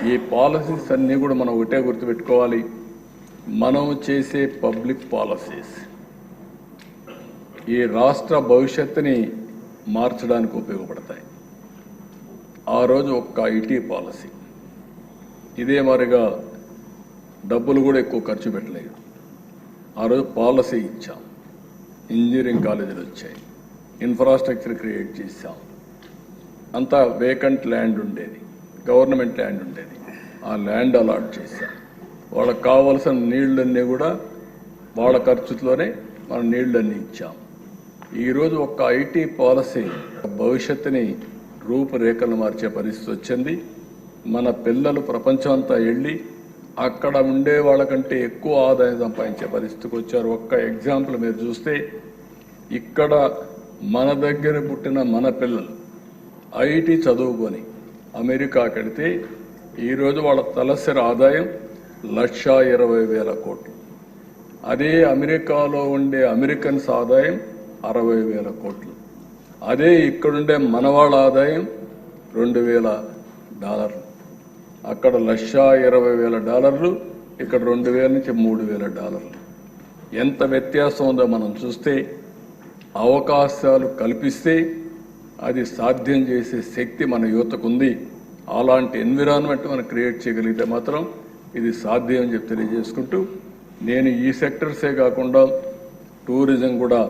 ఈ పాలసీస్ అన్నీ కూడా మనం ఒకటే గుర్తుపెట్టుకోవాలి. మనం చేసే పబ్లిక్ పాలసీస్ ఈ రాష్ట్ర భవిష్యత్తుని మార్చడానికి ఉపయోగపడతాయి. ఆ రోజు ఒక్క ఐటీ పాలసీ ఇదే మరిగా డబ్బులు కూడా ఎక్కువ ఖర్చు పెట్టలేదు. ఆ రోజు పాలసీ ఇచ్చాం, ఇంజనీరింగ్ కాలేజీలు వచ్చాయి, ఇన్ఫ్రాస్ట్రక్చర్ క్రియేట్ చేశాం. అంతా వేకెంట్ ల్యాండ్ ఉండేది, గవర్నమెంట్ ల్యాండ్ ఉండేది, ఆ ల్యాండ్ అలాట్ చేశాం. వాళ్ళకి కావాల్సిన నీళ్ళన్నీ కూడా వాళ్ళ ఖర్చులోనే మనం నీళ్ళన్నీ ఇచ్చాం. ఈరోజు ఒక్క ఐటీ పాలసీ భవిష్యత్తుని రూపురేఖలు మార్చే పరిస్థితి వచ్చింది. మన పిల్లలు ప్రపంచం అంతా వెళ్ళి అక్కడ ఉండే వాళ్ళకంటే ఎక్కువ ఆదాయం సంపాదించే పరిస్థితికి వచ్చారు. ఒక్క ఎగ్జాంపుల్ మీరు చూస్తే ఇక్కడ మన దగ్గర పుట్టిన మన పిల్లలు ఐటీ చదువుకొని అమెరికాకి వెళితే ఈరోజు వాళ్ళ తలసరి ఆదాయం 1,20,000 కోట్లు. అదే అమెరికాలో ఉండే అమెరికన్స్ ఆదాయం 60,000 కోట్లు. అదే ఇక్కడుండే మనవాళ్ళ ఆదాయం $2,000. అక్కడ $1,20,000, ఇక్కడ 2,000 నుంచి $3,000. ఎంత వ్యత్యాసం ఉందో మనం చూస్తే, అవకాశాలు కల్పిస్తే అది సాధ్యం చేసే శక్తి మన యువతకు ఉంది. అలాంటి ఎన్విరాన్మెంట్ మనం క్రియేట్ చేయగలిగితే మాత్రం ఇది సాధ్యం అని చెప్పి తెలియజేసుకుంటూ, నేను ఈ సెక్టర్సే కాకుండా టూరిజం కూడా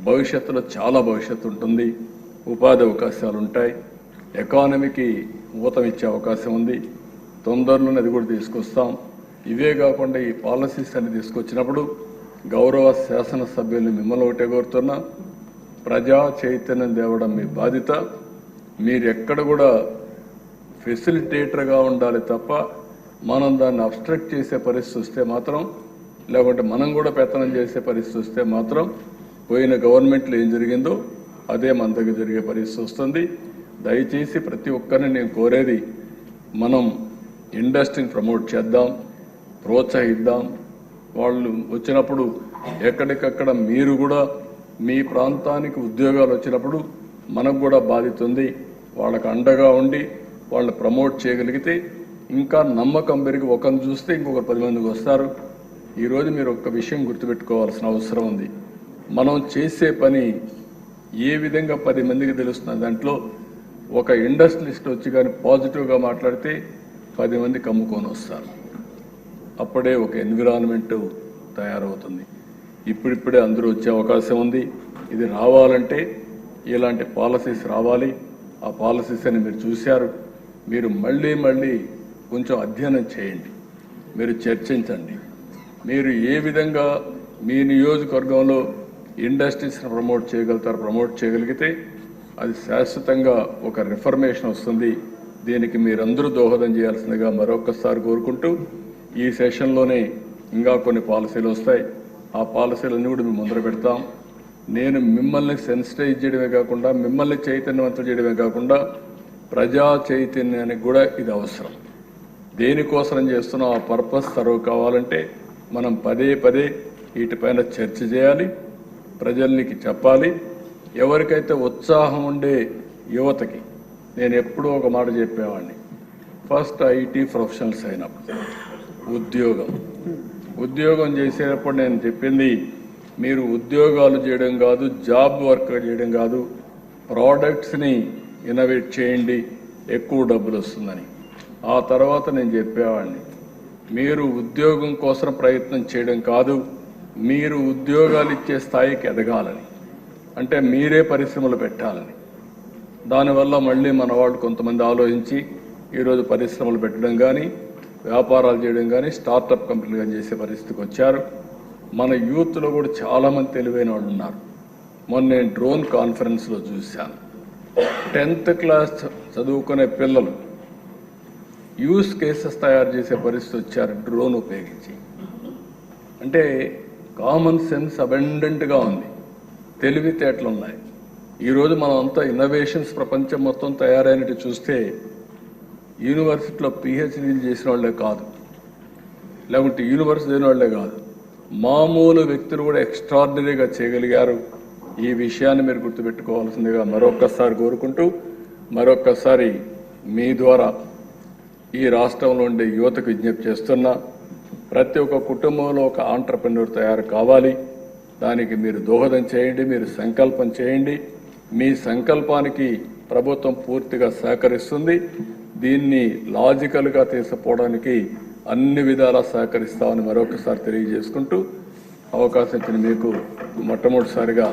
భవిష్యత్తులో చాలా భవిష్యత్తు ఉంటుంది, ఉపాధి అవకాశాలు ఉంటాయి, ఎకానమీకి ఊతం ఇచ్చే అవకాశం ఉంది. తొందరలోనే అది కూడా తీసుకొస్తాం. ఇవే కాకుండా ఈ పాలసీస్ అన్ని తీసుకొచ్చినప్పుడు గౌరవ శాసనసభ్యుల్ని మిమ్మల్ని ఒకటే కోరుతున్నా, ప్రజా చైతన్యం తేవడం మీ బాధ్యత. మీరు ఎక్కడ కూడా ఫెసిలిటేటర్గా ఉండాలి తప్ప మనం దాన్ని అబ్స్ట్రక్ట్ చేసే పరిస్థితి వస్తే మాత్రం, లేకుంటే మనం కూడా పెత్తనం చేసే పరిస్థితి వస్తే మాత్రం పోయిన గవర్నమెంట్లో ఏం జరిగిందో అదే మన దగ్గర జరిగే పరిస్థితి వస్తుంది. దయచేసి ప్రతి ఒక్కరిని నేను కోరేది, మనం ఇండస్ట్రీని ప్రమోట్ చేద్దాం, ప్రోత్సహిద్దాం. వాళ్ళు వచ్చినప్పుడు ఎక్కడికక్కడ మీరు కూడా మీ ప్రాంతానికి ఉద్యోగాలు వచ్చినప్పుడు మనకు కూడా బాధ్యత ఉంది. వాళ్ళకు అండగా ఉండి వాళ్ళు ప్రమోట్ చేయగలిగితే ఇంకా నమ్మకం పెరిగి ఒకరిని చూస్తే ఇంకొకరు 10 మందికి వస్తారు. ఈరోజు మీరు ఒక్క విషయం గుర్తుపెట్టుకోవాల్సిన అవసరం ఉంది. మనం చేసే పని ఏ విధంగా 10 మందికి తెలుస్తుంది. దాంట్లో ఒక ఇండస్ట్రియలిస్ట్ వచ్చి కానీ పాజిటివ్గా మాట్లాడితే 10 మంది కమ్ముకొని వస్తారు. అప్పుడే ఒక ఎన్విరాన్మెంట్ తయారవుతుంది. ఇప్పుడిప్పుడే అందరూ వచ్చే అవకాశం ఉంది. ఇది రావాలంటే ఇలాంటి పాలసీస్ రావాలి. ఆ పాలసీస్ అని మీరు చూశారు. మీరు మళ్ళీ కొంచెం అధ్యయనం చేయండి, మీరు చర్చించండి. మీరు ఏ విధంగా మీ నియోజకవర్గంలో ఇండస్ట్రీస్ని ప్రమోట్ చేయగలిగితే అది శాశ్వతంగా ఒక రిఫర్మేషన్ వస్తుంది. దీనికి మీరందరూ దోహదం చేయాల్సిందిగా మరొకసారి కోరుకుంటూ, ఈ సెషన్లోనే ఇంకా కొన్ని పాలసీలు వస్తాయి. ఆ పాలసీలన్నీ కూడా మేము ముందర పెడతాం. నేను మిమ్మల్ని సెన్సిటైజ్ చేయడమే కాకుండా, మిమ్మల్ని చైతన్యవంతం చేయడమే కాకుండా, ప్రజా చైతన్యానికి కూడా ఇది అవసరం. దేనికోసం చేస్తున్నాం ఆ పర్పస్ సర్వ్ కావాలంటే మనం పదే వీటిపైన చర్చ చేయాలి, ప్రజలకి చెప్పాలి. ఎవరికైతే ఉత్సాహం ఉండే యువతకి నేను ఎప్పుడూ ఒక మాట చెప్పేవాడిని, ఫస్ట్ ఐటీ ప్రొఫెషనల్స్ అయినప్పుడు ఉద్యోగం చేసేటప్పుడు నేను చెప్పింది, మీరు ఉద్యోగాలు చేయడం కాదు, జాబ్ వర్క్ చేయడం కాదు, ప్రోడక్ట్స్ని ఇన్నోవేట్ చేయండి, ఎక్కువ డబ్బులు వస్తుందని. ఆ తర్వాత నేను చెప్పేవాడిని, మీరు ఉద్యోగం కోసం ప్రయత్నం చేయడం కాదు, మీరు ఉద్యోగాలు ఇచ్చే స్థాయికి ఎదగాలని, అంటే మీరే పరిశ్రమలు పెట్టాలని. దానివల్ల మళ్ళీ మన వాళ్ళు కొంతమంది ఆలోచించి ఈరోజు పరిశ్రమలు పెట్టడం కానీ, వ్యాపారాలు చేయడం కానీ, స్టార్టప్ కంపెనీలు చేసే పరిస్థితికి వచ్చారు. మన యూత్లో కూడా చాలామంది తెలివైన వాళ్ళు ఉన్నారు. మొన్న నేను డ్రోన్ కాన్ఫరెన్స్లో చూశాను. 10th క్లాస్ చదువుకునే పిల్లలు యూస్ కేసెస్ తయారు చేసే పరిస్థితి వచ్చారు డ్రోన్ ఉపయోగించి. అంటే కామన్ సెన్స్ అబెండెంట్గా ఉంది, తెలివితేటలు ఉన్నాయి. ఈరోజు మనం అంతా ఇన్నోవేషన్స్ ప్రపంచం మొత్తం తయారైనట్టు చూస్తే యూనివర్సిటీలో పిహెచ్డీలు చేసిన వాళ్ళే కాదు, లేకుంటే యూనివర్సిటీ అయిన వాళ్ళే కాదు, మామూలు వ్యక్తులు కూడా ఎక్స్ట్రాడినరీగా చేయగలిగారు. ఈ విషయాన్ని మీరు గుర్తుపెట్టుకోవాల్సిందిగా మరొక్కసారి కోరుకుంటూ, మరొక్కసారి మీ ద్వారా ఈ రాష్ట్రంలో ఉండే యువతకు విజ్ఞప్తి చేస్తున్నా, ప్రతి ఒక్క కుటుంబంలో ఒక ఆంట్రప్రెన్యూర్ తయారు కావాలి. దానికి మీరు దోహదం చేయండి, మీరు సంకల్పం చేయండి. మీ సంకల్పానికి ప్రభుత్వం పూర్తిగా సహకరిస్తుంది. దీన్ని లాజికల్గా తీసుకుపోవడానికి అన్ని విధాలా సహకరిస్తామని మరొకసారి తెలియజేసుకుంటూ అవకాశం ఇచ్చిన మీకు మొట్టమొదటిసారిగా